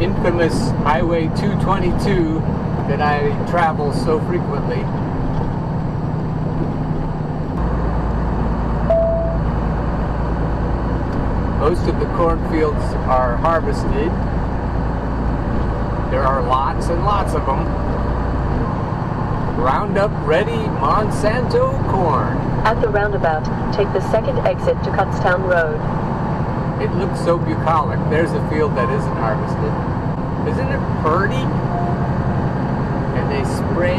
infamous Highway 222 that I travel so frequently. Most of the cornfields are harvested. There are lots and lots of them. Roundup ready Monsanto corn. At the roundabout, take the second exit to Kutztown Road. It looks so bucolic. There's a field that isn't harvested. Isn't it pretty? And they spray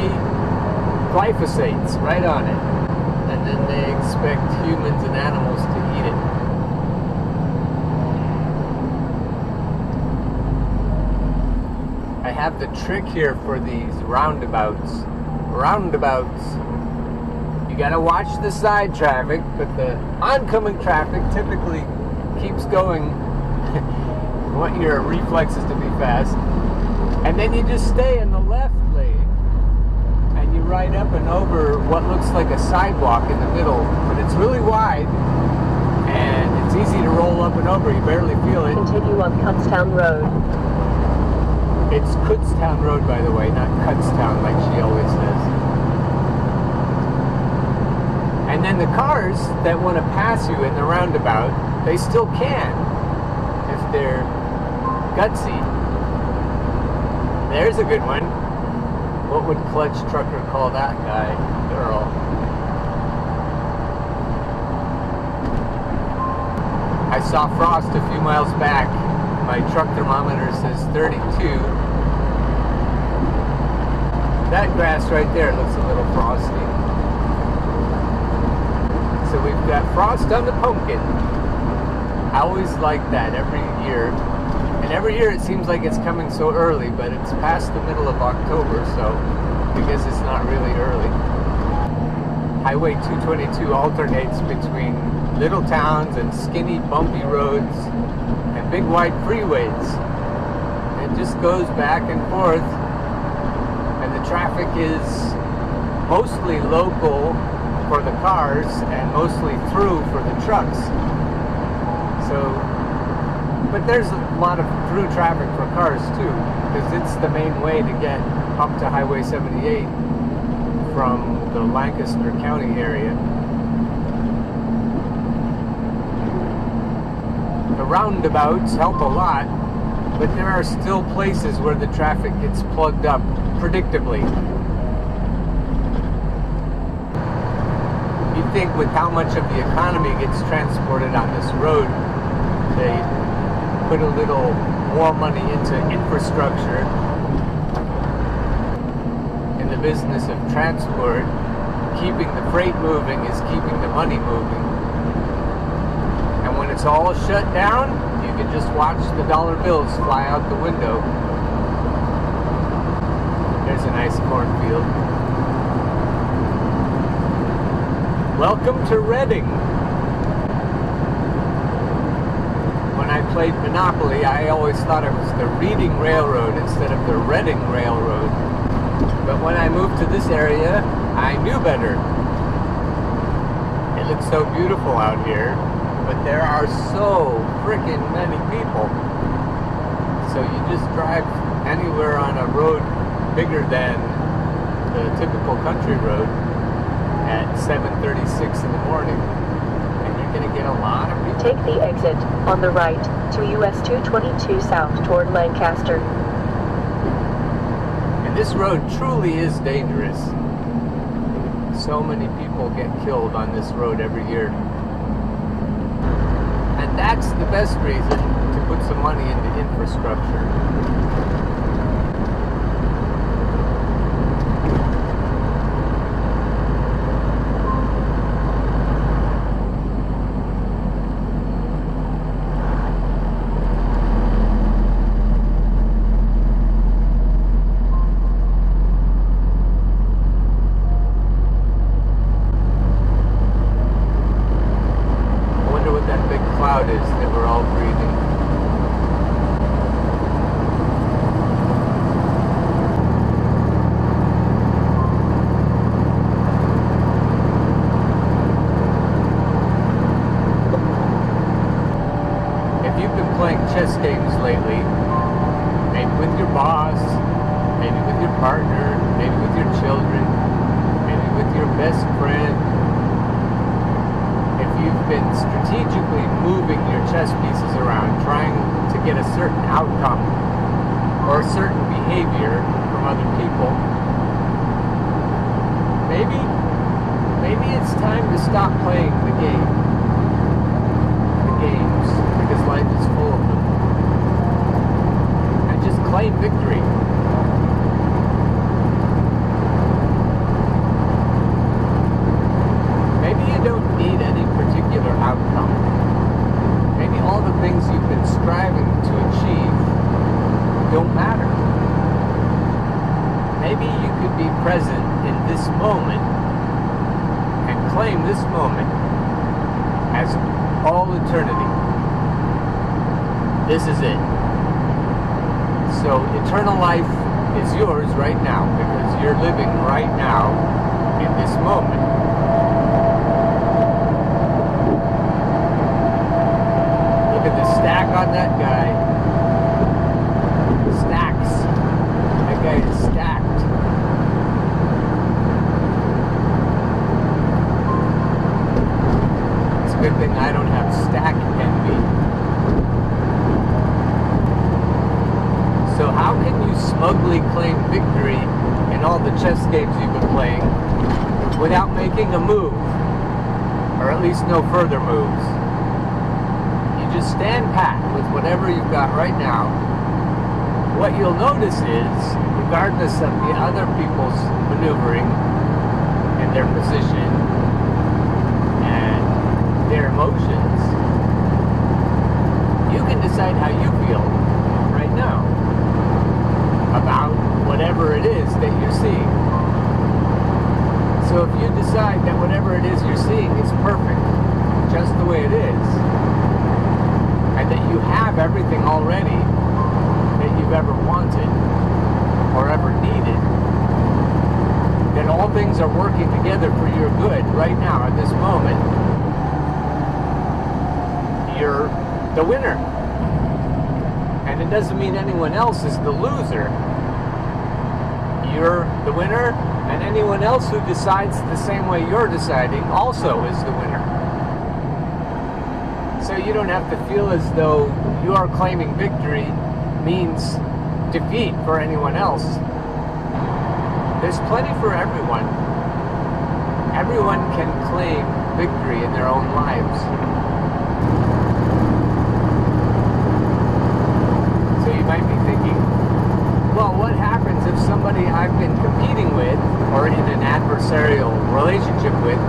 glyphosates right on it. And then they expect humans and animals to eat it. I have the trick here for these roundabouts. You gotta watch the side traffic, but the oncoming traffic typically keeps going. You want your reflexes to be fast. And then you just stay in the left lane and you ride up and over what looks like a sidewalk in the middle, but it's really wide and it's easy to roll up and over. You barely feel it. Continue on Kutztown Road. It's Kutztown Road, by the way, not Kutztown like she always says. And then the cars that want to pass you in the roundabout, they still can if they're gutsy. There's a good one. What would Clutch Trucker call that guy? Girl. I saw frost a few miles back. My truck thermometer says 32. That grass right there looks a little frosty. So we've got frost on the pumpkin. I always like that every year. And every year it seems like it's coming so early, but it's past the middle of October, so I guess it's not really early. Highway 222 alternates between little towns and skinny, bumpy roads and big, wide freeways. It just goes back and forth, and the traffic is mostly local for the cars and mostly through for the trucks. So, but there's a lot of through traffic for cars too, because it's the main way to get up to Highway 78 from the Lancaster County area. The roundabouts help a lot, but there are still places where the traffic gets plugged up predictably. You'd think with how much of the economy gets transported on this road, they put a little more money into infrastructure. In the business of transport, keeping the freight moving is keeping the money moving. And when it's all shut down, you can just watch the dollar bills fly out the window. There's a nice cornfield. Welcome to Reading. When I played Monopoly, I always thought it was the Reading Railroad instead of the Reading Railroad. But when I moved to this area, I knew better. It looks so beautiful out here, but there are so frickin' many people. So you just drive anywhere on a road bigger than the typical country road at 7:36 in the morning, and you're going to get a lot of people. Take the exit on the right to US 222 south toward Lancaster. And this road truly is dangerous. So many people get killed on this road every year. And that's the best reason to put some money into infrastructure. Cloud is that we're all breathing. boss, maybe with your partner, maybe with your children, maybe with your best friend. If you've been strategically moving your chess pieces around, trying to get a certain outcome or a certain behavior from other people, maybe it's time to stop playing the games, because life is full of them, and just claim victory. Maybe you don't need any particular outcome. Maybe all the things you've been striving to achieve don't matter. Maybe you could be present in this moment and claim this moment as all eternity. This is it. So eternal life is yours right now because you're living right now in this moment. Look at the stack on that guy. Stacks. That guy is stacked. It's a good thing I don't have stack envy. So how can you smugly claim victory in all the chess games you've been playing without making a move? Or at least no further moves? You just stand pat with whatever you've got right now. What you'll notice is, regardless of the other people's maneuvering and their position and their emotions, you can decide how you feel right now about whatever it is that you're seeing. So if you decide that whatever it is you're seeing is perfect, just the way it is, and that you have everything already that you've ever wanted or ever needed, that all things are working together for your good right now at this moment, you're the winner. And it doesn't mean anyone else is the loser. You're the winner, and anyone else who decides the same way you're deciding also is the winner. So you don't have to feel as though you are claiming victory means defeat for anyone else. There's plenty for everyone. Everyone can claim victory in their own lives. So you might be thinking, well, what happens if somebody I've been competing with or in an adversarial relationship with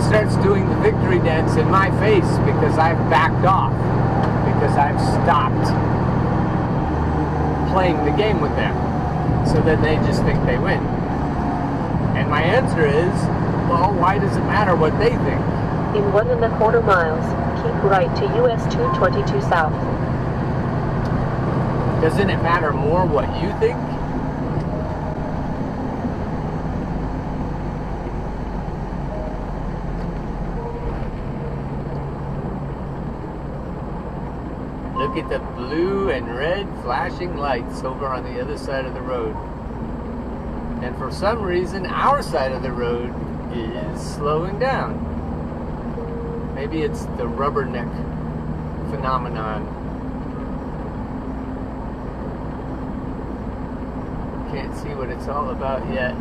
starts doing the victory dance in my face because I've backed off, because I've stopped playing the game with them, so that they just think they win? And my answer is, well, why does it matter what they think? In 1¼ miles, keep right to US 222 South. Doesn't it matter more what you think? Look at the blue and red flashing lights over on the other side of the road. And for some reason, our side of the road is slowing down. Maybe it's the rubberneck phenomenon. Can't see what it's all about yet.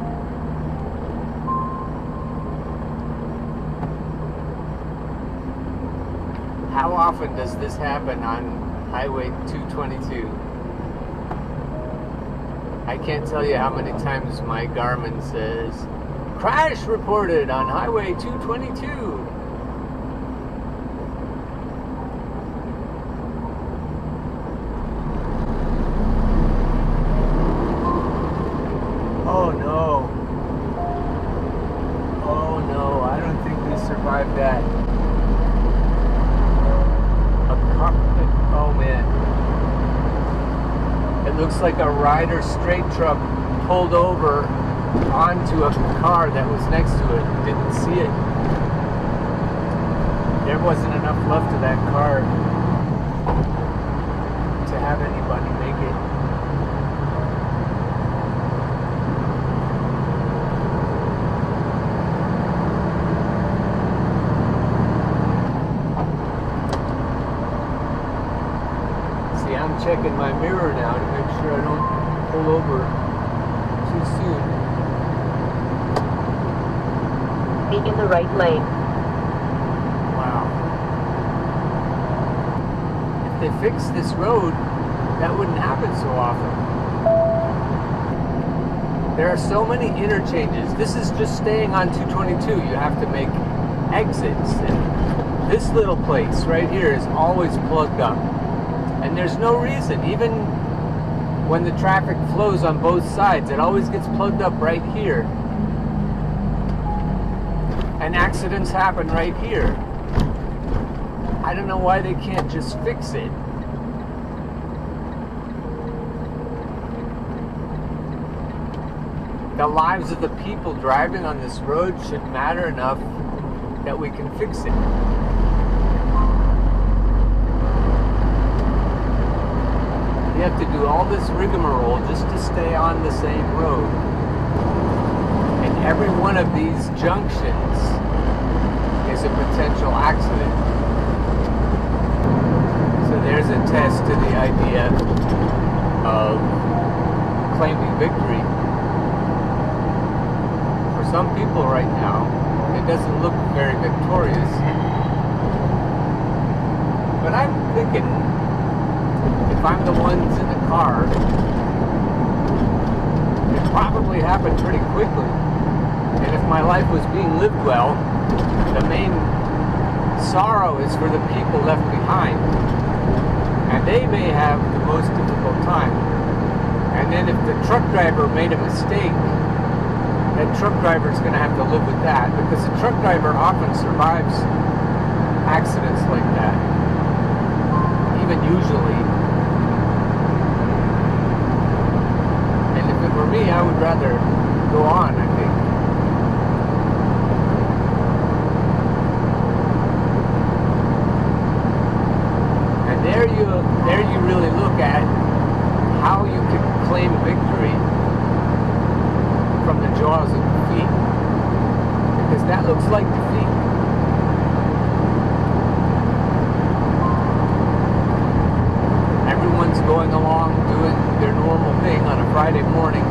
How often does this happen on Highway 222? I can't tell you how many times my Garmin says, crash reported on Highway 222. Oh no. Oh no, I don't think we survived that. Oh man. It looks like a Ryder straight truck pulled over onto a car that was next to it. Didn't see it. There wasn't enough left of that car to have anybody make it. pull over too soon. Be in the right lane. Wow. If they fixed this road, that wouldn't happen so often. There are so many interchanges. This is just staying on 222. You have to make exits. And this little place right here is always plugged up. And there's no reason. Even when the traffic flows on both sides, it always gets plugged up right here. And accidents happen right here. I don't know why they can't just fix it. The lives of the people driving on this road should matter enough that we can fix it. You have to do all this rigmarole just to stay on the same road. And every one of these junctions is a potential accident. So there's a test to the idea of claiming victory. For some people right now, it doesn't look very victorious. But I'm thinking, if I'm the ones in the car, it probably happened pretty quickly. And if my life was being lived well, the main sorrow is for the people left behind. And they may have the most difficult time. And then if the truck driver made a mistake, that truck driver is going to have to live with that, because the truck driver often survives accidents like that. Even usually. And if it were me, I would rather go on, I think. And there you really look at how you can claim victory from the jaws of defeat. Because that looks like defeat. Everyone's going along doing their normal thing on a Friday morning,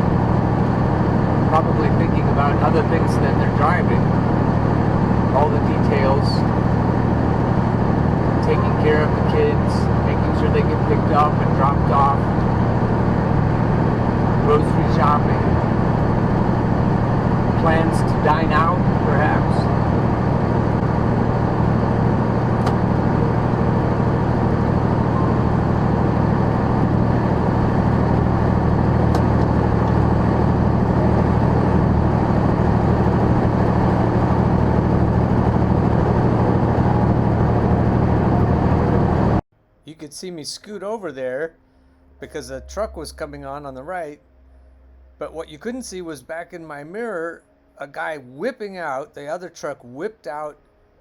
probably thinking about other things than they're driving. All the details, taking care of the kids, making sure they get picked up and dropped off, grocery shopping, plans to dine out, perhaps. You could see me scoot over there because a truck was coming on the right, but what you couldn't see was back in my mirror, a guy whipping out. The other truck whipped out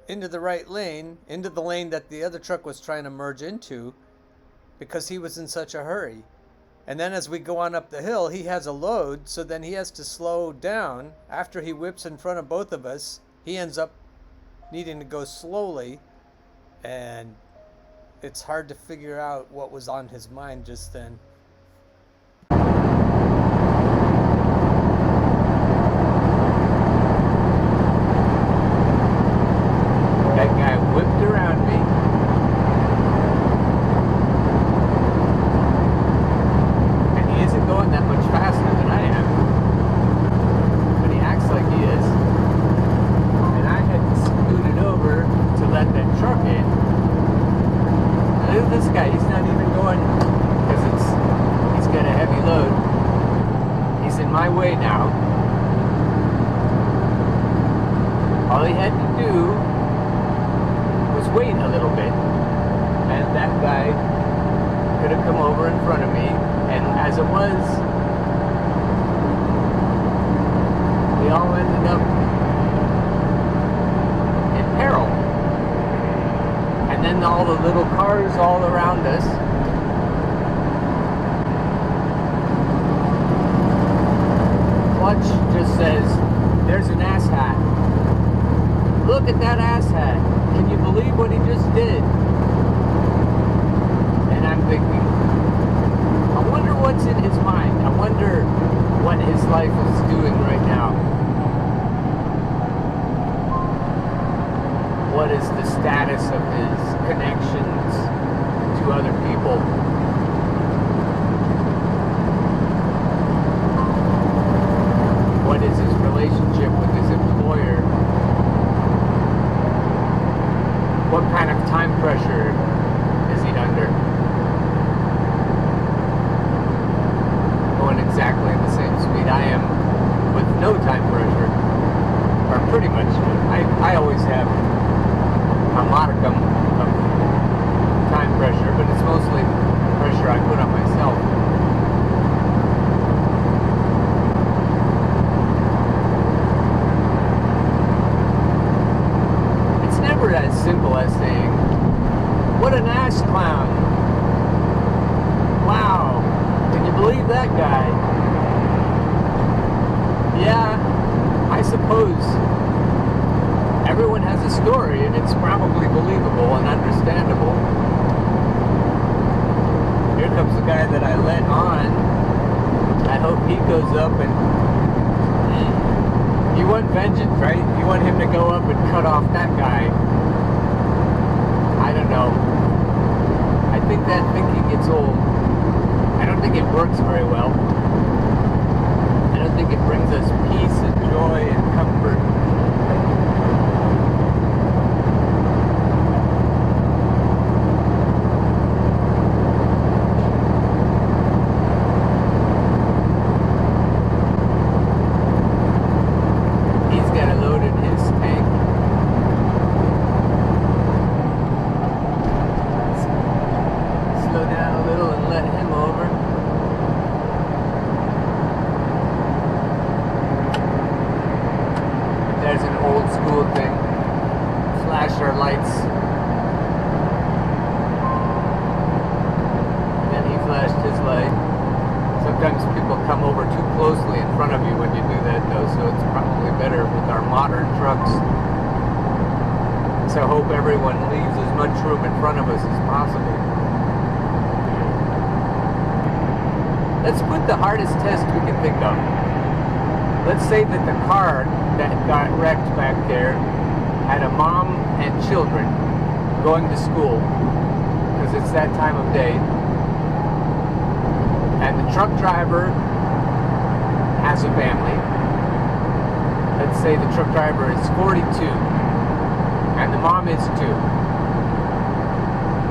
into the right lane, into the lane that the other truck was trying to merge into, because he was in such a hurry. And then as we go on up the hill, he has a load, so then he has to slow down. After he whips in front of both of us, he ends up needing to go slowly, and it's hard to figure out what was on his mind just then. That guy whipped around me. And he isn't going that much faster than I am. But he acts like he is. And I had to scoot it over to let that truck in. And look at this guy, he's not even going, because he's got a heavy load. He's in my way now. All he had to do wait a little bit, and that guy could have come over in front of me, and as it was, we all ended up in peril. And then all the little cars all around us, clutch just says, "There's an asshat. Look at that asshat. Can you believe what he just did?" And I'm thinking, I wonder what's in his mind. mind. I wonder what his life is doing right now. What is the status of his connections to other people? What is his relationship with his employer? What kind of time pressure is he under? Going exactly at the same speed I am with no time pressure. Or pretty much. I always have a modicum of time pressure, but it's mostly pressure I put on myself. It's never as simple as saying, "What an ass clown. Wow, can you believe that guy?" Yeah, I suppose everyone has a story, and it's probably believable and understandable. Here comes the guy that I let on. I hope he goes up and... You want vengeance, right? You want him to go up and cut off that guy. I don't know. I think that thinking gets old. I don't think it works very well. I don't think it brings us peace and joy and comfort. I hope everyone leaves as much room in front of us as possible. Let's put the hardest test we can think of. Let's say that the car that got wrecked back there had a mom and children going to school, because it's that time of day, and the truck driver has a family. Let's say the truck driver is 42. And the mom is too.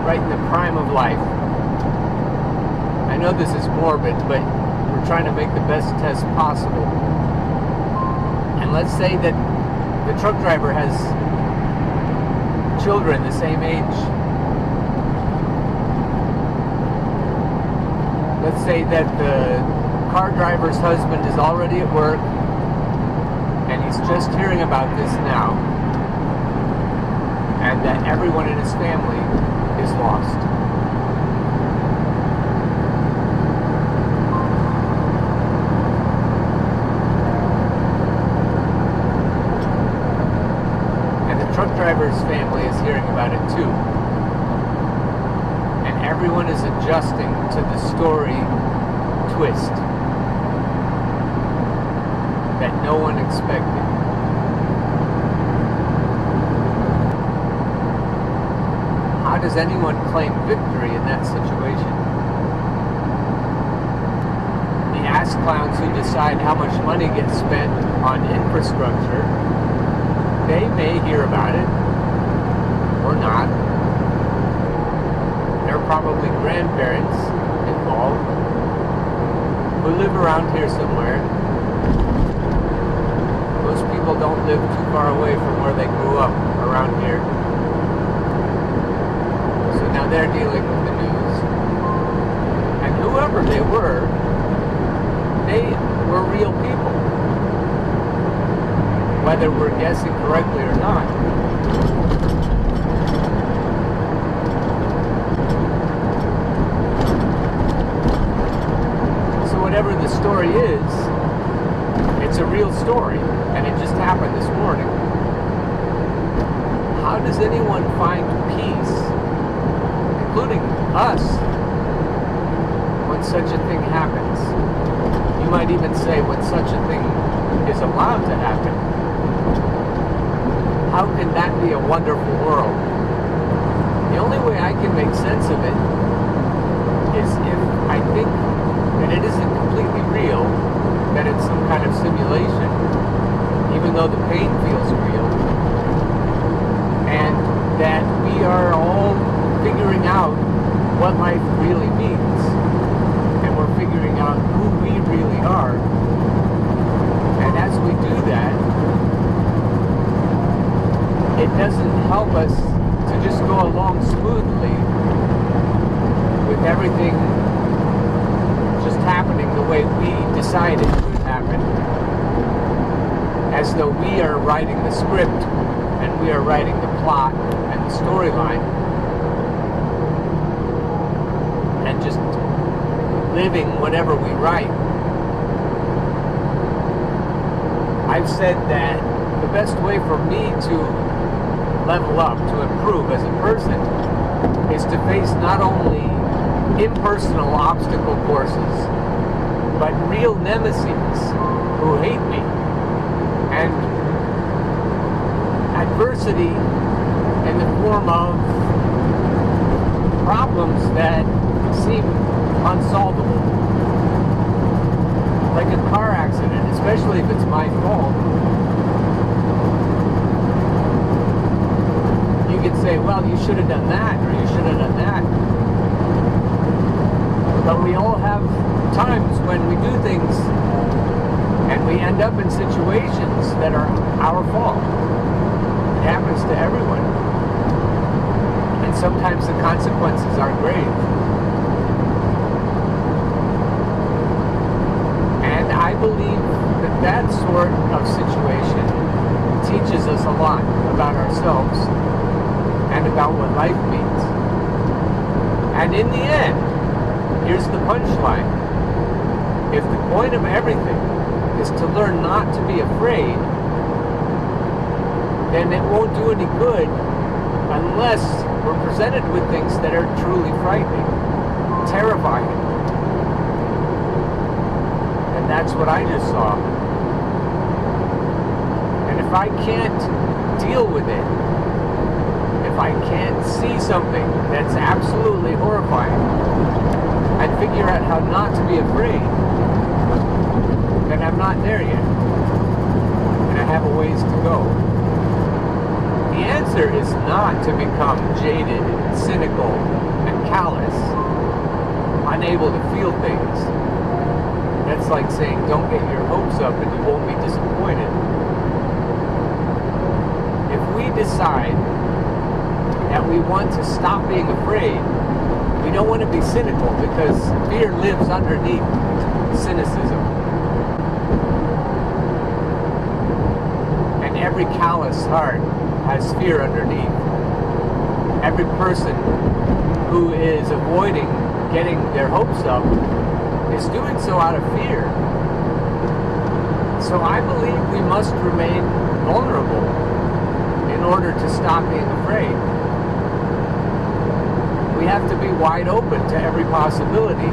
Right in the prime of life. I know this is morbid, but we're trying to make the best test possible. And let's say that the truck driver has children the same age. Let's say that the car driver's husband is already at work, and he's just hearing about this now. And that everyone in his family is lost. And the truck driver's family is hearing about it too. And everyone is adjusting to the story twist that no one expected. How does anyone claim victory in that situation? The ass clowns who decide how much money gets spent on infrastructure, they may hear about it, or not. There are probably grandparents involved who live around here somewhere. Most people don't live too far away from where they grew up around here. Now they're dealing with the news. And whoever they were real people. Whether we're guessing correctly or not. So whatever the story is, it's a real story. And it just happened this morning. How does anyone find peace, including us, when such a thing happens? might even say when such a thing is allowed to happen, how can that be a wonderful world? The only way I can make sense of it is if I think that it isn't completely real, that it's some kind of simulation, even though the pain feels real, and that we are all figuring out what life really means, and we're figuring out who we really are. And as we do that, it doesn't help us to just go along smoothly with everything just happening the way we decided it would happen, as though we are writing the script and we are writing the plot and the storyline, and just living whatever we write. I've said that the best way for me to level up, to improve as a person, is to face not only impersonal obstacle courses, but real nemeses who hate me, and adversity in the form of problems that seem unsolvable. Like a car accident, especially if it's my fault. You could say, well, you should have done that, or you should have done that. But we all have times when we do things and we end up in situations that are our fault. It happens to everyone. And sometimes the consequences are grave. And I believe that that sort of situation teaches us a lot about ourselves and about what life means. And in the end, here's the punchline. If the point of everything is to learn not to be afraid, then it won't do any good unless we're presented with things that are truly frightening, terrifying. And that's what I just saw. And if I can't deal with it, if I can't see something that's absolutely horrifying and figure out how not to be afraid, then I'm not there yet. And I have a ways to go. The answer is not to become jaded, cynical, and callous, unable to feel things. That's like saying, don't get your hopes up and you won't be disappointed. If we decide that we want to stop being afraid, we don't want to be cynical, because fear lives underneath cynicism. And every callous heart has fear underneath. Every person who is avoiding getting their hopes up is doing so out of fear. So I believe we must remain vulnerable in order to stop being afraid. We have to be wide open to every possibility.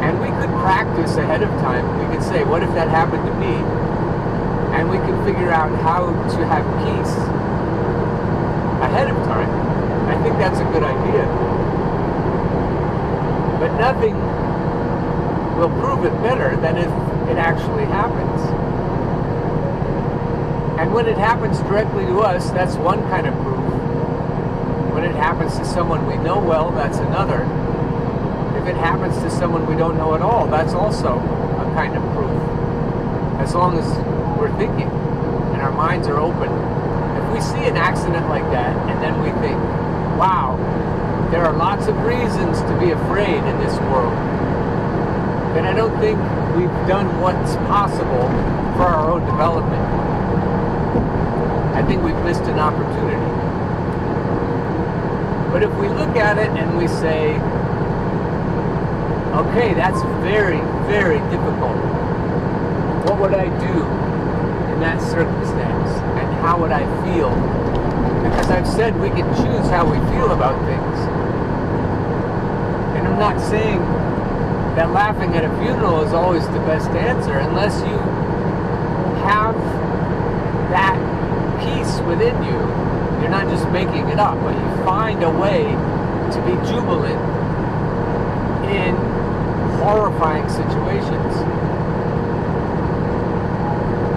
And we could practice ahead of time. We could say, what if that happened to me? And we can figure out how to have peace ahead of time. I think that's a good idea. But nothing will prove it better than if it actually happens. And when it happens directly to us, that's one kind of proof. When it happens to someone we know well, that's another. If it happens to someone we don't know at all, that's also a kind of proof. As long as we're thinking and our minds are open. If we see an accident like that and then we think, wow, there are lots of reasons to be afraid in this world, then I don't think we've done what's possible for our own development. I think we've missed an opportunity. But if we look at it and we say, okay, that's very, very difficult. What would I do in that circumstance? And how would I feel? Because I've said we can choose how we feel about things. And I'm not saying that laughing at a funeral is always the best answer unless you have that peace within you. You're not just making it up, but you find a way to be jubilant in horrifying situations,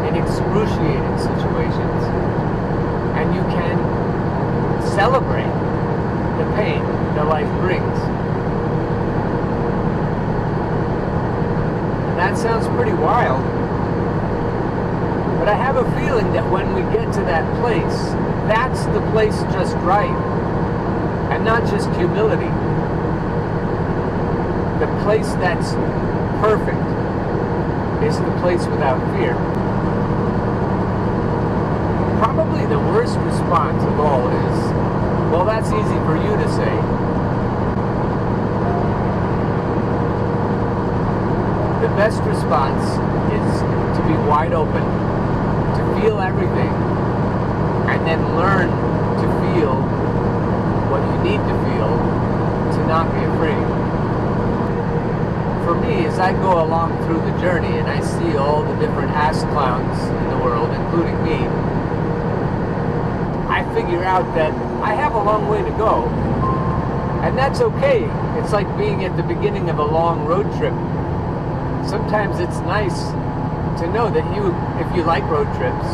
in excruciating situations, and you can celebrate the pain that life brings. And that sounds pretty wild, but I have a feeling that when we get to that place, that's the place just right, and not just humility. The place that's perfect is the place without fear. Probably the worst response of all is, well, that's easy for you to say. The best response is to be wide open, to feel everything, and then learn to feel what you need to feel to not be afraid. For me, as I go along through the journey and I see all the different ass clowns in the world, including me, I figure out that I have a long way to go. And that's okay. It's like being at the beginning of a long road trip. Sometimes it's nice to know that if you like road trips,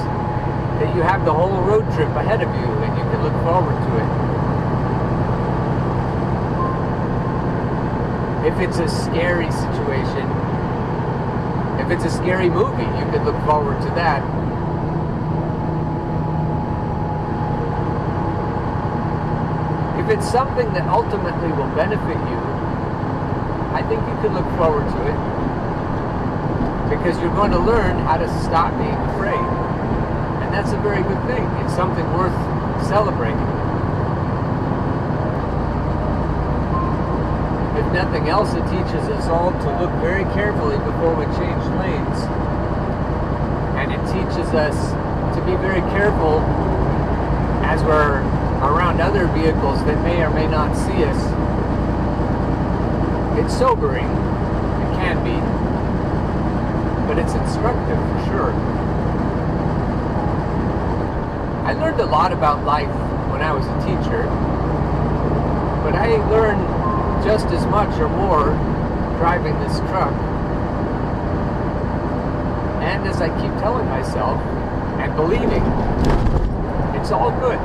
that you have the whole road trip ahead of you and you can look forward to it. If it's a scary situation, if it's a scary movie, you could look forward to that. If it's something that ultimately will benefit you, I think you could look forward to it, because you're going to learn how to stop being afraid. And that's a very good thing. It's something worth celebrating. If nothing else, it teaches us all to look very carefully before we change lanes. And it teaches us to be very careful as we're around other vehicles that may or may not see us. It's sobering. It can be. But it's instructive for sure. I learned a lot about life when I was a teacher, but I learned just as much or more driving this truck. And as I keep telling myself and believing, it's all good.